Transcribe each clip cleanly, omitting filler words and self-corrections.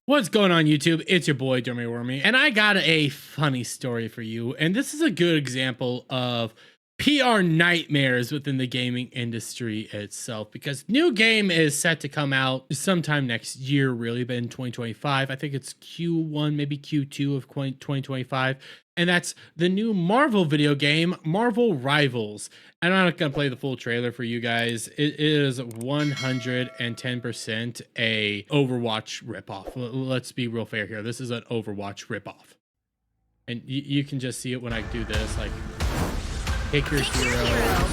What's going on YouTube? It's your boy Dummy Wormy, and I got a funny story for you. And this is a good example of PR nightmares within the gaming industry itself, because new game is set to come out sometime next year, really, but in 2025. I think it's Q1, maybe Q2 of 2025. And that's the new Marvel video game, Marvel Rivals. And I'm not going to play the full trailer for you guys. It is 110% a Overwatch ripoff. Let's be real fair here. This is an Overwatch ripoff. And you can just see it when I do this. Like, pick your heroes,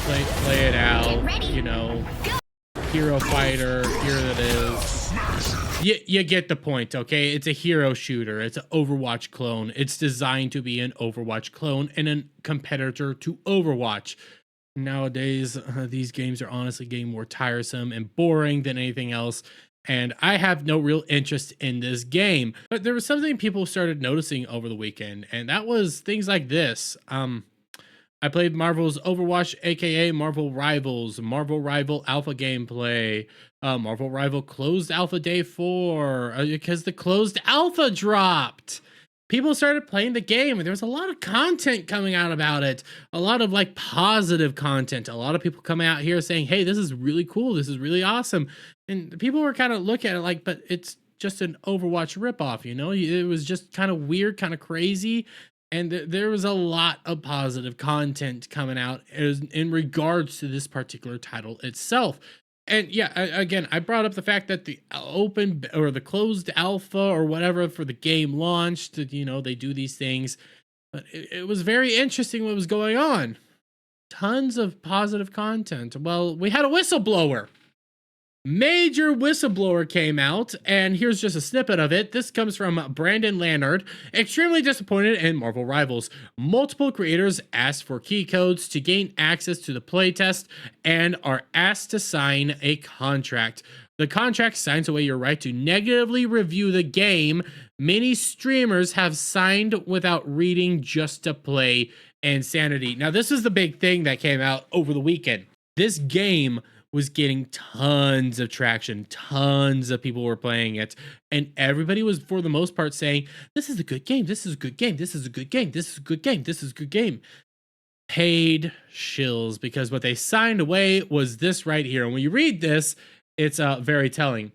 play it out, you know, hero fighter, here it is. You get the point, okay? It's a hero shooter. It's an Overwatch clone. It's designed to be an Overwatch clone and a competitor to Overwatch. Nowadays, these games are honestly getting more tiresome and boring than anything else, and I have no real interest in this game. But there was something people started noticing over the weekend, and that was things like this. I played Marvel's Overwatch, aka Marvel Rivals, Marvel Rival Alpha gameplay, Marvel Rival Closed Alpha Day 4, because the Closed Alpha dropped. People started playing the game, and there was a lot of content coming out about it. A lot of like positive content. A lot of people coming out here saying, hey, this is really cool. This is really awesome. And people were kind of looking at it like, but it's just an Overwatch ripoff, you know? It was just kind of weird, kind of crazy. And there was a lot of positive content coming out in regards to this particular title itself. And yeah, again, I brought up the fact that the open or the closed alpha or whatever for the game launched, you know, they do these things. But it was very interesting what was going on. Tons of positive content. Well, we had a whistleblower. Major whistleblower came out, and here's just a snippet of it. This comes from Brandon Lannard. Extremely disappointed in Marvel Rivals. Multiple creators asked for key codes to gain access to the playtest and are asked to sign a contract. The contract signs away your right to negatively review the game. Many streamers have signed without reading just to play. Insanity. Now, this is the big thing that came out over the weekend. This game was getting tons of traction. Tons of people were playing it. And everybody was, for the most part, saying, this is a good game. This is a good game. This is a good game. This is a good game. This is a good game. Paid shills, because what they signed away was this right here. And when you read this, it's very telling.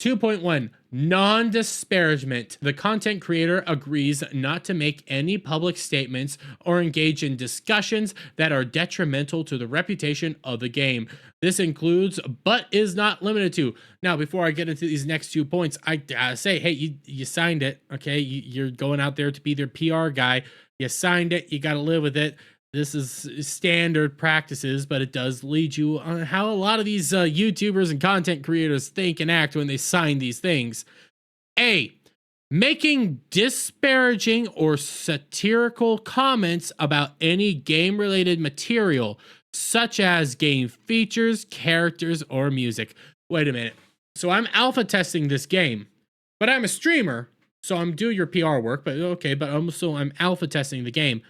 2.1, non-disparagement. The content creator agrees not to make any public statements or engage in discussions that are detrimental to the reputation of the game. This includes, but is not limited to. Now, before I get into these next 2 points, I gotta say, hey, you signed it, okay? You're going out there to be their PR guy. You signed it. You got to live with it. This is standard practices, but it does lead you on how a lot of these YouTubers and content creators think and act when they sign these things. A, making disparaging or satirical comments about any game-related material, such as game features, characters, or music. Wait a minute. So I'm alpha testing this game, but I'm a streamer, so I'm doing your PR work, but okay, but also I'm alpha testing the game.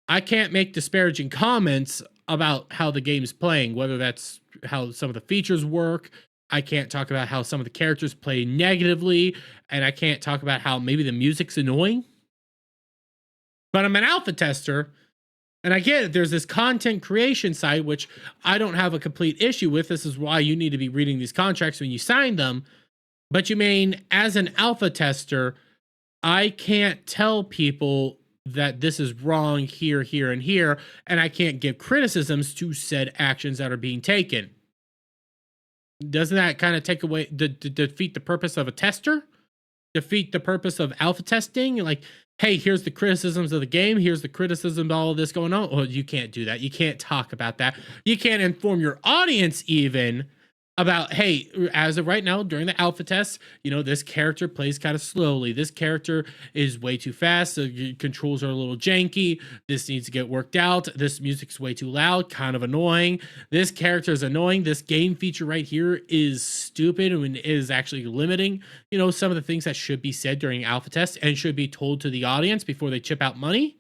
I can't make disparaging comments about how the game's playing, whether that's how some of the features work. I can't talk about how some of the characters play negatively, and I can't talk about how maybe the music's annoying. But I'm an alpha tester, and I get it. There's this content creation side, which I don't have a complete issue with. This is why you need to be reading these contracts when you sign them. But you mean, as an alpha tester, I can't tell people that this is wrong here, here, and here, and I can't give criticisms to said actions that are being taken. Doesn't that kind of take away, defeat the purpose of a tester? Defeat the purpose of alpha testing? Like, hey, here's the criticisms of the game. Here's the criticism of all of this going on. Well, you can't do that. You can't talk about that. You can't inform your audience even about, hey, as of right now, during the alpha test, you know, this character plays kind of slowly. This character is way too fast. The controls are a little janky. This needs to get worked out. This music's way too loud, kind of annoying. This character is annoying. This game feature right here is stupid and is actually limiting, you know, some of the things that should be said during alpha test and should be told to the audience before they chip out money.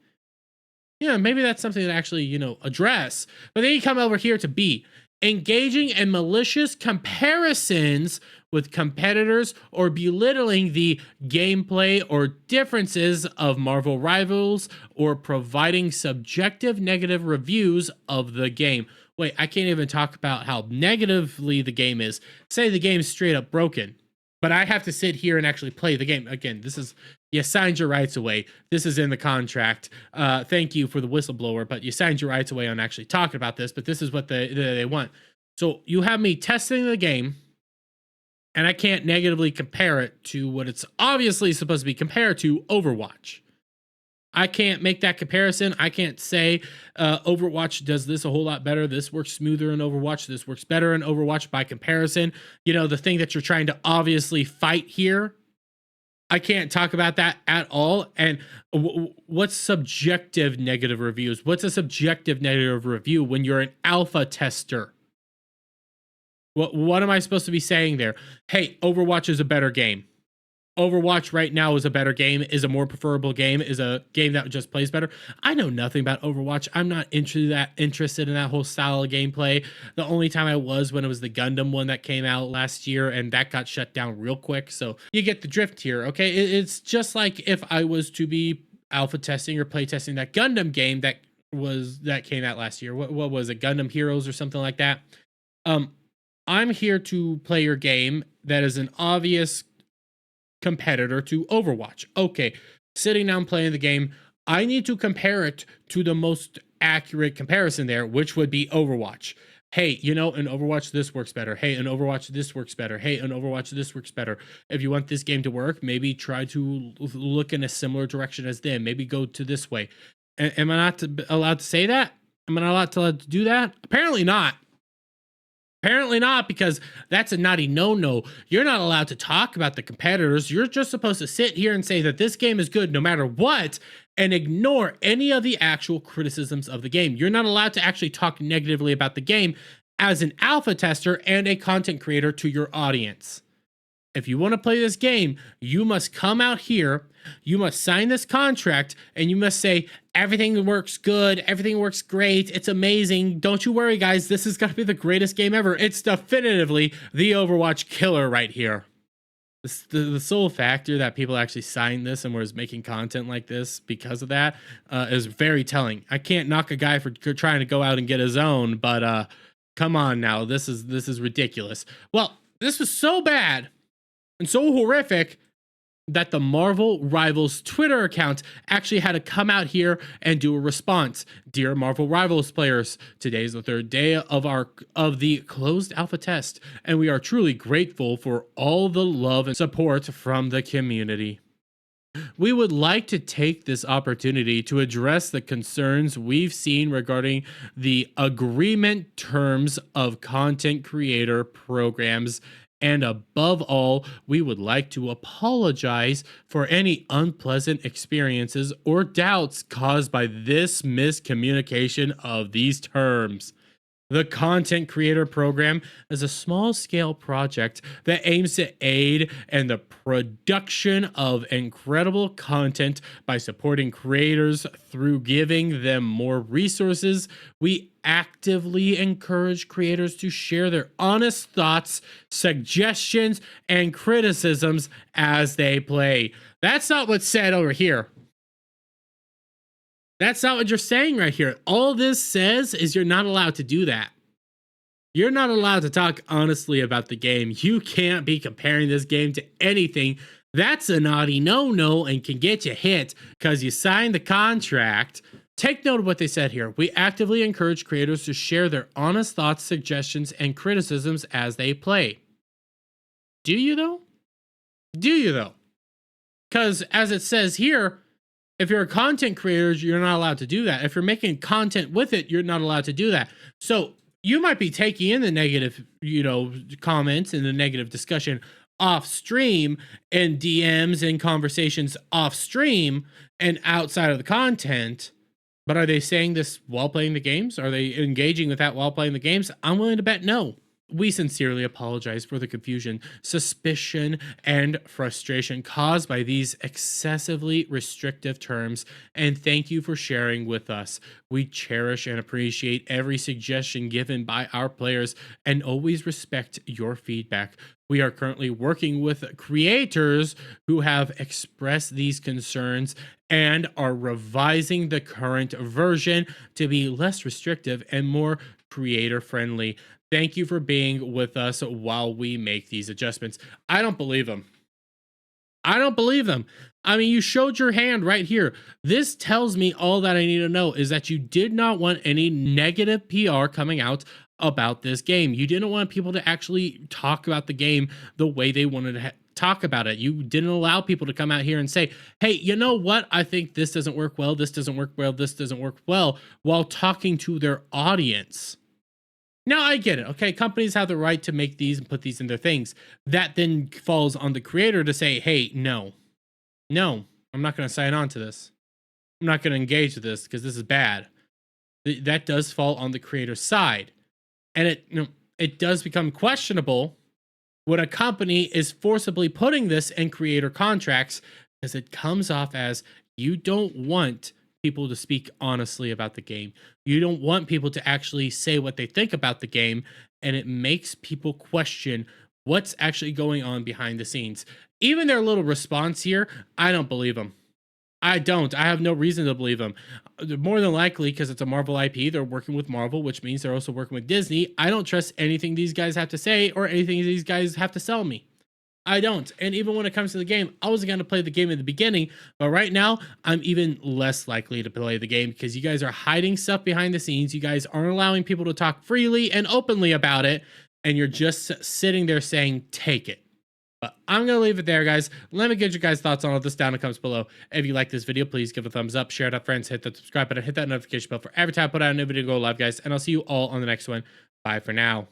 Yeah, maybe that's something to actually, you know, address. But then you come over here to B. engaging in malicious comparisons with competitors or belittling the gameplay or differences of Marvel rivals or providing subjective negative reviews of the game. Wait, I can't even talk about how negatively the game is. Say the game's straight up broken, but I have to sit here and actually play the game. Again, this is, you signed your rights away. This is in the contract. Thank you for the whistleblower, but you signed your rights away on actually talking about this, but this is what they want. So you have me testing the game, and I can't negatively compare it to what it's obviously supposed to be compared to, Overwatch. I can't make that comparison. I can't say Overwatch does this a whole lot better. This works smoother in Overwatch. This works better in Overwatch by comparison. You know, the thing that you're trying to obviously fight here, I can't talk about that at all. And what's subjective negative reviews? What's a subjective negative review when you're an alpha tester? What am I supposed to be saying there? Hey, Overwatch is a better game. Overwatch right now is a better game, is a more preferable game, is a game that just plays better. I know nothing about Overwatch. I'm not interested in that whole style of gameplay. The only time I was when it was the Gundam one that came out last year, and that got shut down real quick. So you get the drift here, okay? It's just like if I was to be alpha testing or play testing that Gundam game that came out last year. What was it? Gundam Heroes or something like that. I'm here to play your game that is an obvious competitor to Overwatch. Okay, sitting down playing the game, I need to compare it to the most accurate comparison there, which would be Overwatch. Hey, you know, in Overwatch, this works better. Hey, in Overwatch, this works better. Hey, in Overwatch, this works better. If you want this game to work, maybe try to look in a similar direction as them. Maybe go to this way. Am I not allowed to say that? Am I not allowed to do that? Apparently not. Apparently not, because that's a naughty no-no. You're not allowed to talk about the competitors. You're just supposed to sit here and say that this game is good no matter what and ignore any of the actual criticisms of the game. You're not allowed to actually talk negatively about the game as an alpha tester and a content creator to your audience. If you want to play this game, you must come out here, you must sign this contract, and you must say, everything works good, everything works great, it's amazing, don't you worry guys, this is going to be the greatest game ever. It's definitively the Overwatch killer right here. The sole factor that people actually signed this and was making content like this because of that is very telling. I can't knock a guy for trying to go out and get his own, but come on now, this is ridiculous. Well, this was so bad and so horrific that the Marvel Rivals Twitter account actually had to come out here and do a response. Dear Marvel Rivals players, today is the third day of the closed alpha test, and we are truly grateful for all the love and support from the community. We would like to take this opportunity to address the concerns we've seen regarding the agreement terms of content creator programs. And above all, we would like to apologize for any unpleasant experiences or doubts caused by this miscommunication of these terms. The Content Creator Program is a small-scale project that aims to aid in the production of incredible content by supporting creators through giving them more resources. We actively encourage creators to share their honest thoughts, suggestions, and criticisms as they play. That's not what's said over here. That's not what you're saying right here. All this says is you're not allowed to do that. You're not allowed to talk honestly about the game. You can't be comparing this game to anything. That's a naughty no-no and can get you hit because you signed the contract. Take note of what they said here. We actively encourage creators to share their honest thoughts, suggestions, and criticisms as they play. Do you though? Do you though? Because as it says here, if you're a content creator, you're not allowed to do that. If you're making content with it, you're not allowed to do that. So you might be taking in the negative, comments and the negative discussion off stream and DMs and conversations off stream and outside of the content. But are they saying this while playing the games? Are they engaging with that while playing the games? I'm willing to bet no. We sincerely apologize for the confusion, suspicion, and frustration caused by these excessively restrictive terms, and thank you for sharing with us. We cherish and appreciate every suggestion given by our players and always respect your feedback. We are currently working with creators who have expressed these concerns and are revising the current version to be less restrictive and more creator friendly. Thank you for being with us while we make these adjustments. I don't believe them. I don't believe them. I mean, you showed your hand right here. This tells me all that I need to know is that you did not want any negative PR coming out about this game. You didn't want people to actually talk about the game the way they wanted to talk about it. You didn't allow people to come out here and say, hey, you know what? I think this doesn't work well. This doesn't work well. This doesn't work well, while talking to their audience. Now, I get it. Okay, companies have the right to make these and put these in their things. That then falls on the creator to say, hey, no, I'm not going to sign on to this. I'm not going to engage with this because this is bad. That does fall on the creator's side. And it does become questionable when a company is forcibly putting this in creator contracts, because it comes off as you don't want people to speak honestly about the game. You don't want people to actually say what they think about the game, and it makes people question what's actually going on behind the scenes. Even their little response here, I don't believe them. I don't. I have no reason to believe them. More than likely, because it's a Marvel IP, they're working with Marvel, which means they're also working with Disney. I don't trust anything these guys have to say or anything these guys have to sell me. I don't. And even when it comes to the game, I wasn't going to play the game in the beginning, but right now I'm even less likely to play the game because you guys are hiding stuff behind the scenes. You guys aren't allowing people to talk freely and openly about it, and you're just sitting there saying, take it. But I'm going to leave it there, guys. Let me get your guys' thoughts on all this down in the comments below. If you like this video, please give it a thumbs up, share it with friends, hit that subscribe button, hit that notification bell for every time I put out a new video, go live, guys, and I'll see you all on the next one. Bye for now.